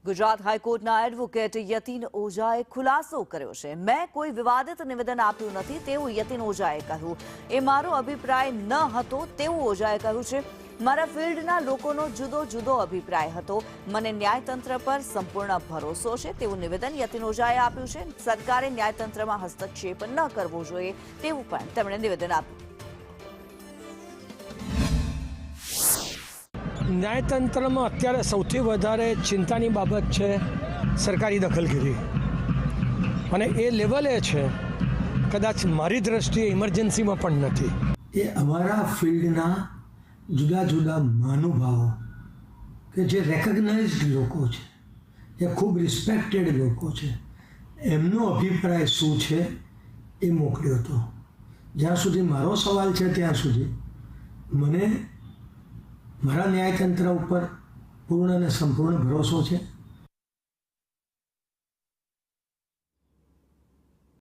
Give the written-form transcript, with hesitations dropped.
ગુજરાત હાઈકોર્ટના એડવોકેટ યતીન ઓઝાએ ખુલાસો કર્યો છે। મેં કોઈ વિવાદિત નિવેદન આપ્યું નથી તેવું યતીન ઓઝાએ કહ્યું। એ મારો અભિપ્રાય ન હતો તેવું ઓઝાએ કહ્યું છે। મારા ફિલ્ડના લોકોનો જુદો જુદો અભિપ્રાય હતો। મને ન્યાયતંત્ર પર સંપૂર્ણ ભરોસો છે તેવું નિવેદન યતીન ઓઝાએ આપ્યું છે। સરકારે ન્યાયતંત્રમાં હસ્તક્ષેપ ન કરવો જોઈએ તેવું પણ તેમણે નિવેદન આપ્યું। ન્યાયતંત્રમાં અત્યારે સૌથી વધારે ચિંતાની બાબત છે સરકારી દખલગીરી, અને એ લેવલે છે કદાચ મારી દ્રષ્ટિએ ઇમરજન્સીમાં પણ નથી। એ અમારા ફિલ્ડના જુદા જુદા મહાનુભાવો કે જે રેકગ્નાઇઝડ લોકો છે, એ ખૂબ રિસ્પેક્ટેડ લોકો છે, એમનો અભિપ્રાય શું છે એ મોકલ્યો હતો। જ્યાં સુધી મારો સવાલ છે ત્યાં સુધી મને મારા ન્યાયતંત્ર ઉપર પૂર્ણ અને સંપૂર્ણ ભરોસો છે।